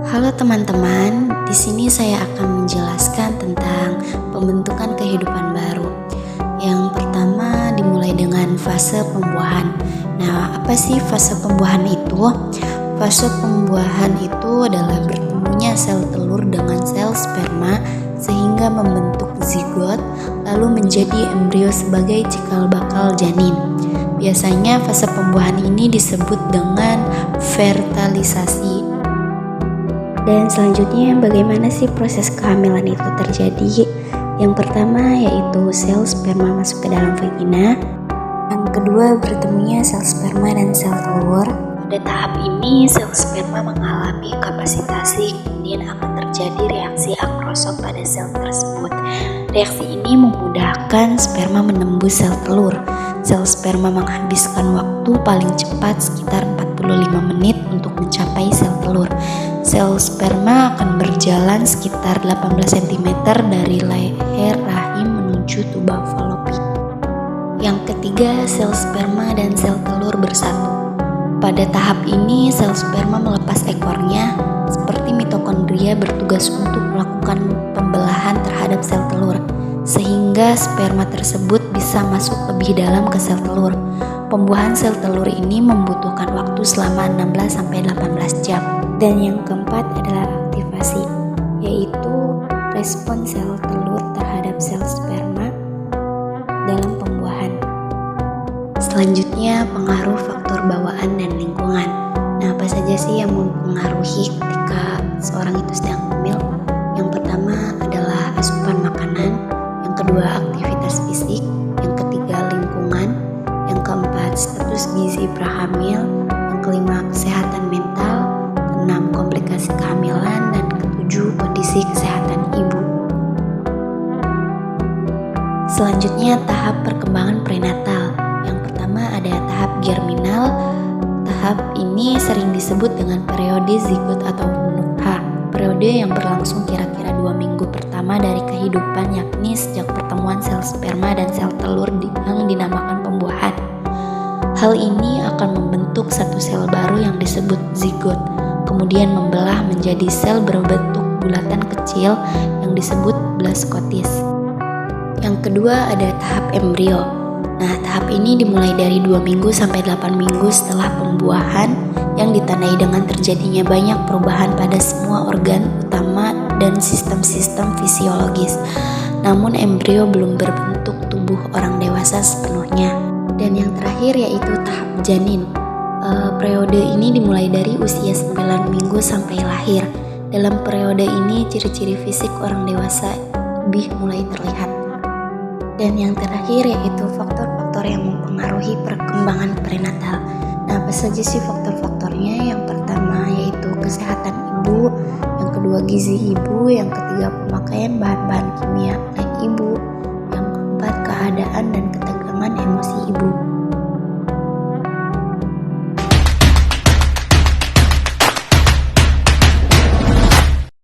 Halo teman-teman, di sini saya akan menjelaskan tentang pembentukan kehidupan baru. Yang pertama dimulai dengan fase pembuahan. Nah, apa sih fase pembuahan itu? Fase pembuahan itu adalah bertemunya sel telur dengan sel sperma sehingga membentuk zigot, lalu menjadi embrio sebagai cikal bakal janin. Biasanya fase pembuahan ini disebut dengan fertilisasi. Dan selanjutnya bagaimana sih proses kehamilan itu terjadi? Yang pertama yaitu sel sperma masuk ke dalam vagina. Yang kedua bertemunya sel sperma dan sel telur. Pada tahap ini sel sperma mengalami kapasitasi, kemudian akan terjadi reaksi akrosop pada sel tersebut. Reaksi ini memudahkan sperma menembus sel telur. Sel sperma menghabiskan waktu paling cepat sekitar 45 menit untuk mencapai sel telur. Sel sperma akan berjalan sekitar 18 cm dari leher rahim menuju tuba falopik. Yang ketiga, sel sperma dan sel telur bersatu. Pada tahap ini, sel sperma melepas ekornya, seperti mitokondria bertugas untuk melakukan pembelahan terhadap sel telur, sehingga sperma tersebut bisa masuk lebih dalam ke sel telur. Pembuahan sel telur ini membutuhkan waktu selama 16-18 jam. Dan yang keempat adalah aktivasi, yaitu respon sel telur terhadap sel sperma dalam pembuahan. Selanjutnya, pengaruh faktor bawaan dan lingkungan. Nah, apa saja sih yang mempengaruhi ketika seorang itu sedang hamil? Yang pertama adalah asupan makanan, yang kedua aktivitas fisik, yang ketiga lingkungan, yang keempat status gizi prahamil, yang kelima kesehatan mental, keenam komplikasi kehamilan, dan ketujuh kondisi kesehatan ibu. Selanjutnya tahap perkembangan prenatal. Yang pertama ada tahap germinal. Tahap ini sering disebut dengan periode zigot atau nutha. Periode yang berlangsung kira-kira 2 minggu pertama dari kehidupan, yakni sejak pertemuan sel sperma dan sel telur yang dinamakan pembuahan. Hal ini akan membentuk satu sel baru yang disebut zigot, kemudian membelah menjadi sel berbentuk bulatan kecil yang disebut blaskosis. Yang kedua ada tahap embrio. Nah, tahap ini dimulai dari 2 minggu sampai 8 minggu setelah pembuahan yang ditandai dengan terjadinya banyak perubahan pada semua organ utama dan sistem-sistem fisiologis. Namun embrio belum berbentuk tubuh orang dewasa sepenuhnya. Dan yang terakhir yaitu tahap janin. Periode ini dimulai dari usia 9 minggu sampai lahir. Dalam periode ini ciri-ciri fisik orang dewasa lebih mulai terlihat. Dan yang terakhir yaitu faktor-faktor yang mempengaruhi perkembangan prenatal. Nah, apa saja sih faktor-faktornya? Yang pertama yaitu kesehatan ibu, yang kedua gizi ibu, yang ketiga pemakaian bahan-bahan kimia oleh ibu, yang keempat keadaan dan ketegangan emosi ibu.